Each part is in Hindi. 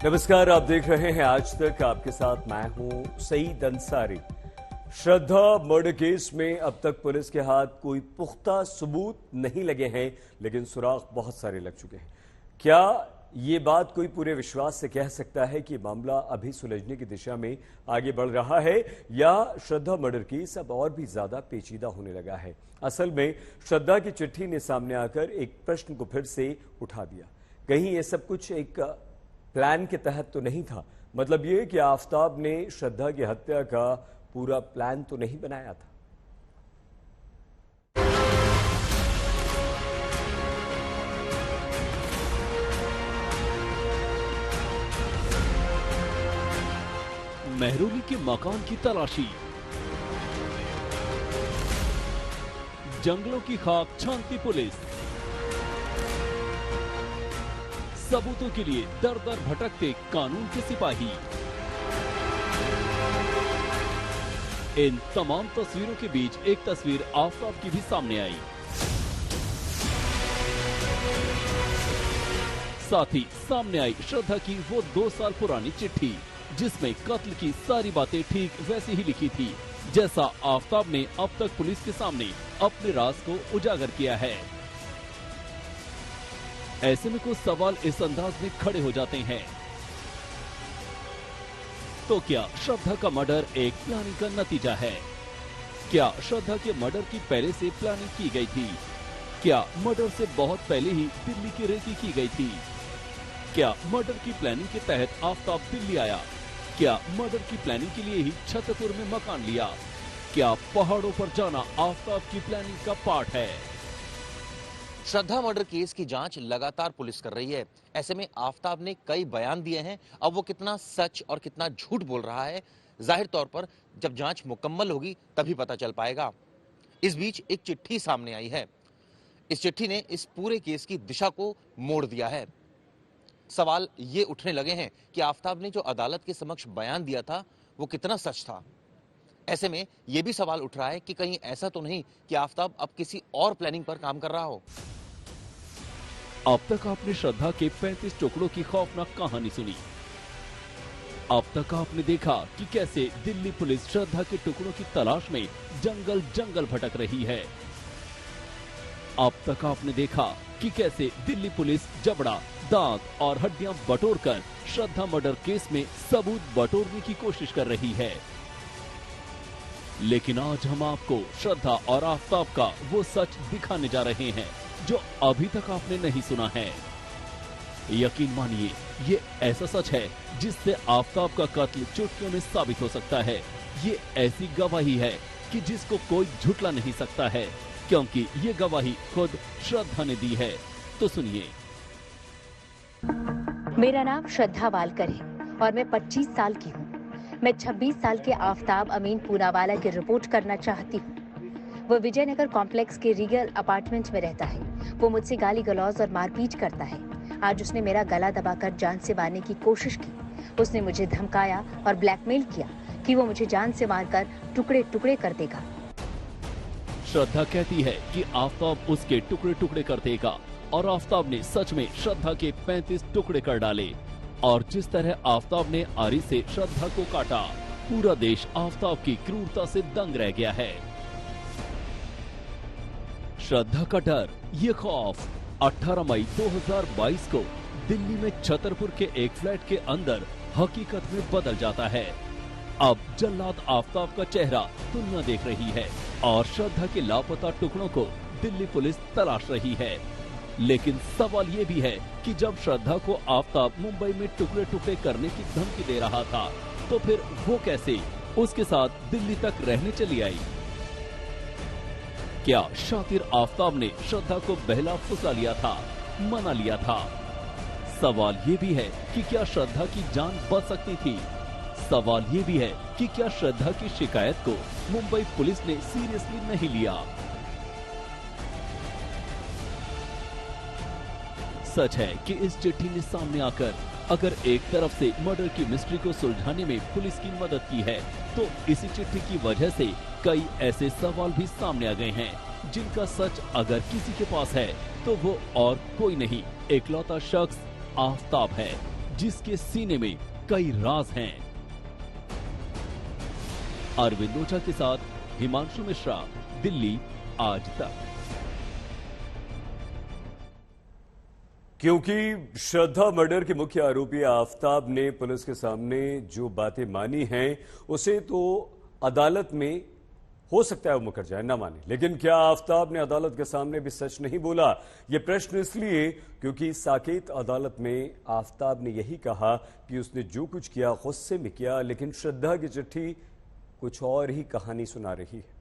नमस्कार, आप देख रहे हैं आज तक। आपके साथ मैं हूं सईद अंसारी। श्रद्धा मर्डर केस में अब तक पुलिस के हाथ कोई पुख्ता सबूत नहीं लगे हैं, लेकिन सुराग बहुत सारे लग चुके हैं। क्या ये बात कोई पूरे विश्वास से कह सकता है कि मामला अभी सुलझने की दिशा में आगे बढ़ रहा है, या श्रद्धा मर्डर केस अब और भी ज्यादा पेचीदा होने लगा है? असल में श्रद्धा की चिट्ठी ने सामने आकर एक प्रश्न को फिर से उठा दिया। कहीं ये सब कुछ एक प्लान के तहत तो नहीं था? मतलब ये कि आफताब ने श्रद्धा की हत्या का पूरा प्लान तो नहीं बनाया था। मेहरौली के मकान की तलाशी, जंगलों की खाक छानती पुलिस, सबूतों के लिए दर दर भटकते कानून के सिपाही। इन तमाम तस्वीरों के बीच एक तस्वीर आफताब की भी सामने आई। साथ ही सामने आई श्रद्धा की वो 2 साल पुरानी चिट्ठी, जिसमें कत्ल की सारी बातें ठीक वैसी ही लिखी थी जैसा आफताब ने अब तक पुलिस के सामने अपने राज को उजागर किया है। ऐसे में कुछ सवाल इस अंदाज में खड़े हो जाते हैं, तो क्या श्रद्धा का मर्डर एक प्लानिंग का नतीजा है? क्या श्रद्धा के मर्डर की पहले से प्लानिंग की गई थी? क्या मर्डर से बहुत पहले ही दिल्ली की रेकी की गई थी? क्या मर्डर की प्लानिंग के तहत आफताब दिल्ली आया? क्या मर्डर की प्लानिंग के लिए ही छतरपुर में मकान लिया? क्या पहाड़ों पर जाना आफताब की प्लानिंग का पार्ट है? श्रद्धा मर्डर केस की जांच लगातार पुलिस कर रही है। ऐसे में आफताब ने कई बयान दिए हैं। अब वो कितना सच और कितना झूठ बोल रहा है, जाहिर तौर पर जब जांच मुकम्मल होगी तभी पता चल पाएगा। इस बीच एक चिट्ठी सामने आई है। इस चिट्ठी ने इस पूरे केस की दिशा को मोड़ दिया है। सवाल ये उठने लगे हैं कि आफताब ने जो अदालत के समक्ष बयान दिया था वो कितना सच था। ऐसे में यह भी सवाल उठ रहा है कि कहीं ऐसा तो नहीं कि आफताब अब किसी और प्लानिंग पर काम कर रहा हो। अब तक आपने श्रद्धा के 35 टुकड़ों की खौफनाक कहानी सुनी। अब तक आपने देखा कि कैसे दिल्ली पुलिस श्रद्धा के टुकड़ों की तलाश में जंगल जंगल भटक रही है। अब तक आपने देखा कि कैसे दिल्ली पुलिस जबड़ा, दांत और हड्डियां बटोरकर श्रद्धा मर्डर केस में सबूत बटोरने की कोशिश कर रही है। लेकिन आज हम आपको श्रद्धा और आफताब का वो सच दिखाने जा रहे हैं जो अभी तक आपने नहीं सुना है। यकीन मानिए, ये ऐसा सच है जिससे आफताब का कत्ल चुटकियों में साबित हो सकता है। ये ऐसी गवाही है कि जिसको कोई झुठला नहीं सकता है, क्योंकि ये गवाही खुद श्रद्धा ने दी है। तो सुनिए। मेरा नाम श्रद्धा वालकर है और मैं 25 साल की हूँ। मैं 26 साल के आफताब अमीन पूनावाला की रिपोर्ट करना चाहती हूँ। वो विजयनगर कॉम्प्लेक्स के रीगल अपार्टमेंट में रहता है। वो मुझसे गाली गलौज और मारपीट करता है। आज उसने मेरा गला दबाकर जान से मारने की कोशिश की। उसने मुझे धमकाया और ब्लैकमेल किया कि वो मुझे जान से मारकर टुकड़े टुकड़े कर देगा। श्रद्धा कहती है कि आफताब उसके टुकड़े टुकड़े कर देगा, और आफताब ने सच में श्रद्धा के 35 टुकड़े कर डाले। और जिस तरह आफताब ने आरी से श्रद्धा को काटा, पूरा देश आफताब की क्रूरता से दंग रह गया है। श्रद्धा का डर, ये खौफ 18 मई 2022 को दिल्ली में छतरपुर के एक फ्लैट के अंदर हकीकत में बदल जाता है। अब जल्लाद आफताब का चेहरा दुनिया देख रही है और श्रद्धा के लापता टुकड़ों को दिल्ली पुलिस तलाश रही है। लेकिन सवाल ये भी है कि जब श्रद्धा को आफताब मुंबई में टुकड़े टुकड़े करने की धमकी दे रहा था, तो फिर वो कैसे उसके साथ दिल्ली तक रहने चली आई? क्या शातिर आफताब ने श्रद्धा को बहला फुसला लिया था, मना लिया था? सवाल ये भी है कि क्या श्रद्धा की जान बच सकती थी? सवाल ये भी है कि क्या श्रद्धा की शिकायत को मुंबई पुलिस ने सीरियसली नहीं लिया? सच है कि इस चिट्ठी ने सामने आकर अगर एक तरफ से मर्डर की मिस्ट्री को सुलझाने में पुलिस की मदद की है, तो इसी चिट्ठी की वजह से कई ऐसे सवाल भी सामने आ गए हैं जिनका सच अगर किसी के पास है तो वो और कोई नहीं, इकलौता शख्स आफताब है, जिसके सीने में कई राज हैं। अरविंद ओझा के साथ हिमांशु मिश्रा, दिल्ली आज तक। क्योंकि श्रद्धा मर्डर के मुख्य आरोपी आफताब ने पुलिस के सामने जो बातें मानी हैं उसे तो अदालत में हो सकता है वो मुकर जाए, ना माने, लेकिन क्या आफताब ने अदालत के सामने भी सच नहीं बोला? ये प्रश्न इसलिए क्योंकि साकेत अदालत में आफताब ने यही कहा कि उसने जो कुछ किया गुस्से में किया, लेकिन श्रद्धा की चिट्ठी कुछ और ही कहानी सुना रही है।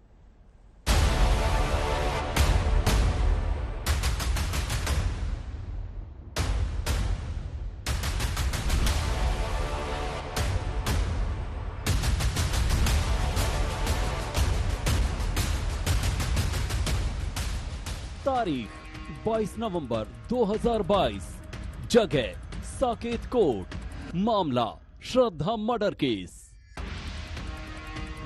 तारीख 22 नवंबर 2022, जगह साकेत कोर्ट, मामला श्रद्धा मर्डर केस।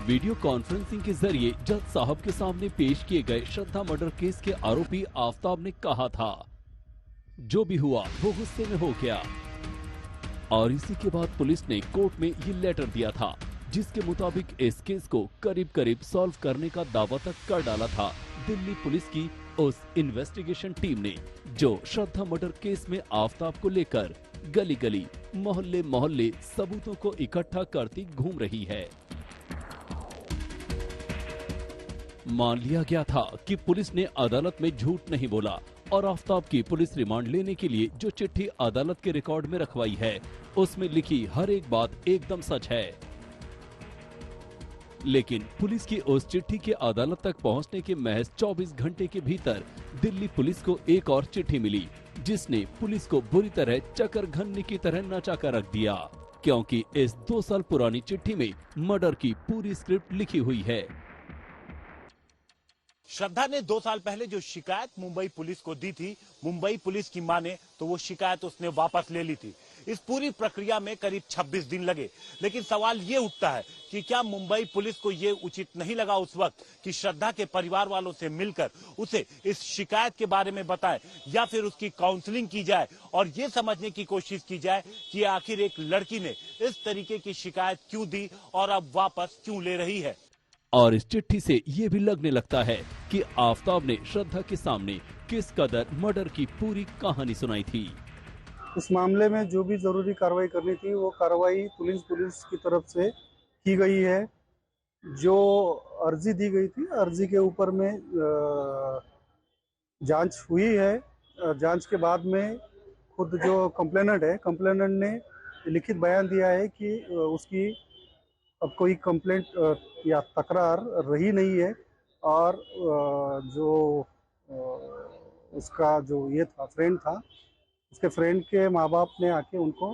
वीडियो कॉन्फ्रेंसिंग के जरिए जज साहब के सामने पेश किए गए श्रद्धा मर्डर केस के आरोपी आफताब ने कहा था, जो भी हुआ वो गुस्से में हो गया। और इसी के बाद पुलिस ने कोर्ट में ये लेटर दिया था, जिसके मुताबिक इस केस को करीब करीब सॉल्व करने का दावा तक कर डाला था दिल्ली पुलिस की उस इन्वेस्टिगेशन टीम ने, जो श्रद्धा मर्डर केस में आफताब को लेकर गली गली, मोहल्ले मोहल्ले सबूतों को इकट्ठा करती घूम रही है। मान लिया गया था कि पुलिस ने अदालत में झूठ नहीं बोला और आफताब की पुलिस रिमांड लेने के लिए जो चिट्ठी अदालत के रिकॉर्ड में रखवाई है, उसमें लिखी हर एक बात एकदम सच है। लेकिन पुलिस की उस चिट्ठी के अदालत तक पहुंचने के महज 24 घंटे के भीतर दिल्ली पुलिस को एक और चिट्ठी मिली, जिसने पुलिस को बुरी तरह चकरघन्नी की तरह नचा कर रख दिया, क्योंकि इस 2 साल पुरानी चिट्ठी में मर्डर की पूरी स्क्रिप्ट लिखी हुई है। श्रद्धा ने 2 साल पहले जो शिकायत मुंबई पुलिस को दी थी, मुंबई पुलिस की माने तो वो शिकायत उसने वापस ले ली थी। इस पूरी प्रक्रिया में करीब 26 दिन लगे, लेकिन सवाल ये उठता है कि क्या मुंबई पुलिस को ये उचित नहीं लगा उस वक्त कि श्रद्धा के परिवार वालों से मिलकर उसे इस शिकायत के बारे में बताए, या फिर उसकी काउंसलिंग की जाए और ये समझने की कोशिश की जाए कि आखिर एक लड़की ने इस तरीके की शिकायत क्यों दी और अब वापस क्यों ले रही है। और इस चिट्ठी से ये भी लगने लगता है कि आफताब ने श्रद्धा के सामने किस कदर मर्डर की पूरी कहानी सुनाई थी। इस मामले में जो भी जरूरी कार्रवाई करनी थी वो कार्रवाई पुलिस की तरफ से की गई है। जो अर्जी दी गई थी, अर्जी के ऊपर में जांच हुई है। जांच के बाद में खुद जो कंप्लेनेंट ने लिखित बयान दिया है कि उसकी अब कोई कंप्लेंट या तकरार रही नहीं है, और जो उसका जो ये था फ्रेंड था, उसके फ्रेंड के माँ बाप ने आके उनको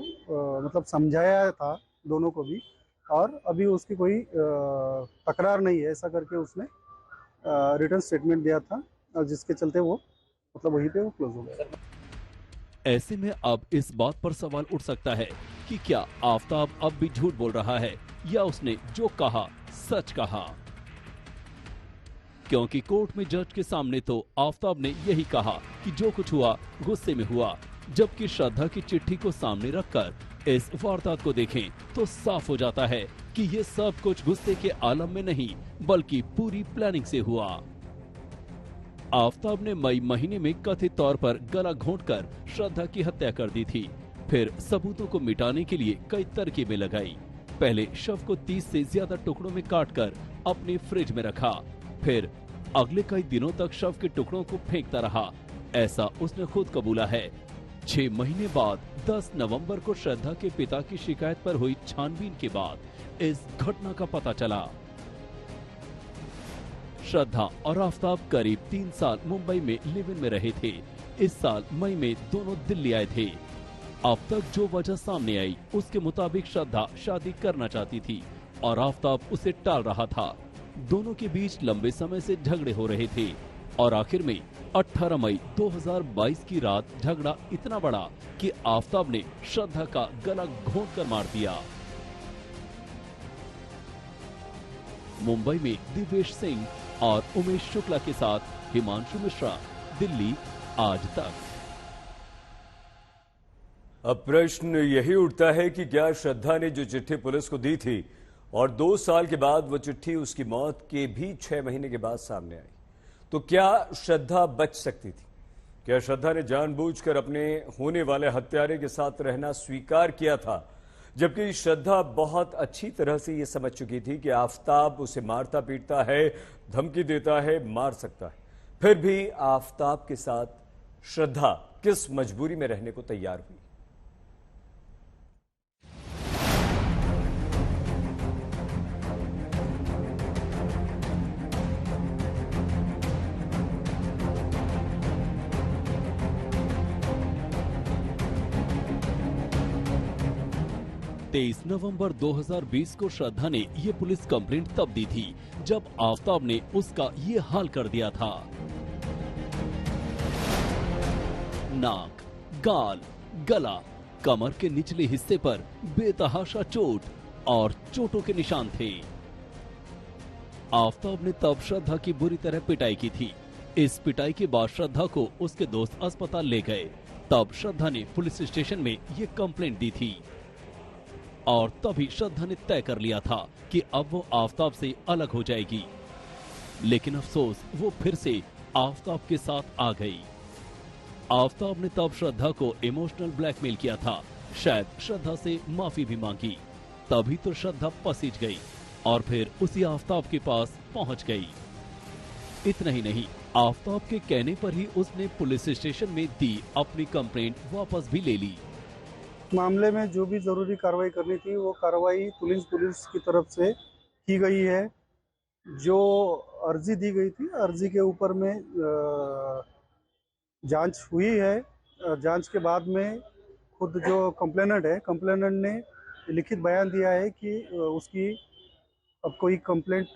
मतलब समझाया था दोनों को भी, और अभी उसकी कोई तकरार नहीं है, ऐसा करके उसने रिटर्न स्टेटमेंट दिया था, और जिसके चलते वो मतलब वहीं पे वो क्लोज हो गया। ऐसे में अब इस बात पर सवाल उठ सकता है कि क्या आफताब अब भी झूठ बोल रहा है या उसने जो कहा सच कहा, क्योंकि कोर्ट में जज के सामने तो आफताब ने यही कहा कि जो कुछ हुआ गुस्से में हुआ, जबकि श्रद्धा की चिट्ठी को सामने रखकर इस वारदात को देखें तो साफ हो जाता है कि ये सब कुछ गुस्से के आलम में नहीं बल्कि पूरी प्लानिंग से हुआ। आफताब ने मई महीने में कथित तौर पर गला घोंटकर श्रद्धा की हत्या कर दी थी। फिर सबूतों को मिटाने के लिए कई तरकीबें लगाई। पहले शव को 30 से ज्यादा टुकड़ों में काटकर अपने फ्रिज में रखा, फिर अगले कई दिनों तक शव के टुकड़ों को फेंकता रहा, ऐसा उसने खुद कबूला है। 6 महीने बाद 10 नवंबर को श्रद्धा के पिता की शिकायत पर हुई छानबीन के बाद इस घटना का पता चला। श्रद्धा और आफताब करीब 3 साल मुंबई में लिव इन में रहे थे। इस साल मई में दोनों दिल्ली आए थे। अब तक जो वजह सामने आई उसके मुताबिक श्रद्धा शादी करना चाहती थी और आफताब उसे टाल रहा था। दोनों के बीच लंबे समय से झगड़े हो रहे थे और आखिर में 18 मई 2022 की रात झगड़ा इतना बढ़ा कि आफताब ने श्रद्धा का गला घोंटकर मार दिया। मुंबई में दिव्येश सिंह और उमेश शुक्ला के साथ हिमांशु मिश्रा, दिल्ली आज तक। अब प्रश्न यही उठता है कि क्या श्रद्धा ने जो चिट्ठी पुलिस को दी थी और 2 साल के बाद वो चिट्ठी उसकी मौत के भी 6 महीने के बाद सामने आई, तो क्या श्रद्धा बच सकती थी? क्या श्रद्धा ने जानबूझकर अपने होने वाले हत्यारे के साथ रहना स्वीकार किया था, जबकि श्रद्धा बहुत अच्छी तरह से ये समझ चुकी थी कि आफताब उसे मारता पीटता है, धमकी देता है, मार सकता है। फिर भी आफताब के साथ श्रद्धा किस मजबूरी में रहने को तैयार हुई? तेईस नवंबर 2020 को श्रद्धा ने ये पुलिस कंप्लेंट तब दी थी जब आफताब ने उसका ये हाल कर दिया था। नाक, गाल, गला, कमर के निचले हिस्से पर बेतहाशा चोट और चोटों के निशान थे। आफताब ने तब श्रद्धा की बुरी तरह पिटाई की थी। इस पिटाई के बाद श्रद्धा को उसके दोस्त अस्पताल ले गए। तब श्रद्धा ने पुलिस स्टेशन में ये कंप्लेंट दी थी और तभी श्रद्धा ने तय कर लिया था कि अब वो आफताब से अलग हो जाएगी। लेकिन अफसोस, वो फिर से आफताब के साथ आ गई। आफताब ने तब श्रद्धा को इमोशनल ब्लैकमेल किया था, शायद श्रद्धा से माफी भी मांगी। तभी तो श्रद्धा पसीज गई और फिर उसी आफताब के पास पहुंच गई। इतना ही नहीं, आफताब के कहने पर ही उसने पुलिस स्टेशन में दी अपनी कंप्लेंट वापस भी ले ली। मामले में जो भी जरूरी कार्रवाई करनी थी वो कार्रवाई पुलिस की तरफ से की गई है। जो अर्जी दी गई थी, अर्जी के ऊपर में जांच हुई है। जांच के बाद में खुद जो कंप्लेनेंट ने लिखित बयान दिया है कि उसकी अब कोई कंप्लेंट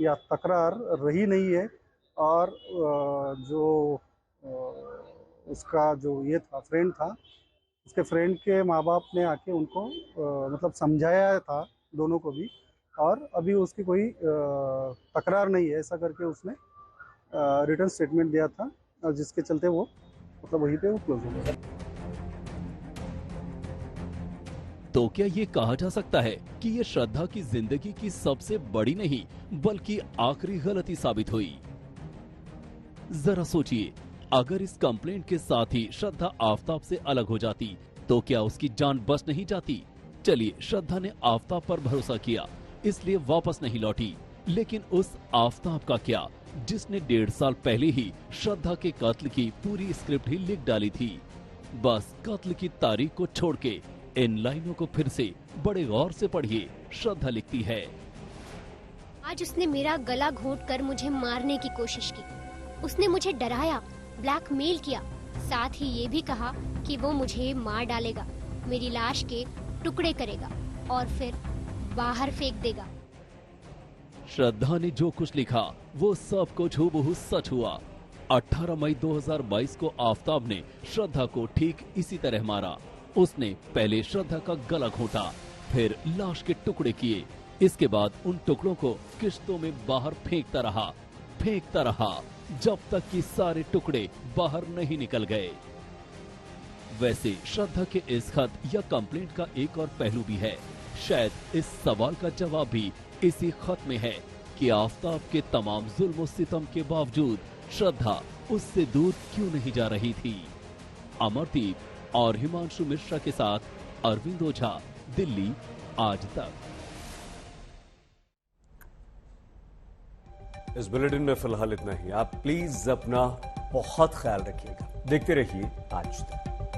या तकरार रही नहीं है और जो उसका जो ये था फ्रेंड था, उसके फ्रेंड के माँ बाप ने आके उनको मतलब समझाया था दोनों को भी, और अभी उसकी कोई तकरार नहीं है, ऐसा करके उसने रिटर्न स्टेटमेंट दिया था और जिसके चलते वो मतलब वहीं पे वो क्लोज हो गया। तो क्या ये कहा जा सकता है कि ये श्रद्धा की जिंदगी की सबसे बड़ी नहीं बल्कि आखिरी गलती साबित हुई? जरा सोचिए, अगर इस कंप्लेंट के साथ ही श्रद्धा आफताब से अलग हो जाती तो क्या उसकी जान बच नहीं जाती? चलिए, श्रद्धा ने आफताब पर भरोसा किया, इसलिए वापस नहीं लौटी। लेकिन उस आफताब का क्या, जिसने 1.5 साल पहले ही श्रद्धा के कत्ल की पूरी स्क्रिप्ट ही लिख डाली थी। बस कत्ल की तारीख को छोड़ के इन लाइनों को फिर से बड़े गौर से पढ़िए। श्रद्धा लिखती है, आज उसने मेरा गला घोंट कर मुझे मारने की कोशिश की। उसने मुझे डराया, ब्लैकमेल किया, साथ ही ये भी कहा कि वो मुझे मार डालेगा, मेरी लाश के टुकड़े करेगा और फिर बाहर फेंक देगा। श्रद्धा ने जो कुछ लिखा वो सब कुछ हूबहू सच हुआ। 18 मई 2022 को आफताब ने श्रद्धा को ठीक इसी तरह मारा। उसने पहले श्रद्धा का गला घोंटा, फिर लाश के टुकड़े किए। इसके बाद उन टुकड़ों को किश्तों में बाहर फेंकता रहा जब तक कि सारे टुकड़े बाहर नहीं निकल गए। वैसे श्रद्धा के इस खत या कंप्लेंट का एक और पहलू भी है। शायद इस सवाल का जवाब भी इसी खत में है कि आफताब के तमाम जुल्म और सितम के बावजूद श्रद्धा उससे दूर क्यों नहीं जा रही थी। अमरदीप और हिमांशु मिश्रा के साथ अरविंद ओझा, दिल्ली आज तक। इस बुलेटिन में फिलहाल इतना ही। आप प्लीज अपना बहुत ख्याल रखिएगा। देखते रहिए आज तक।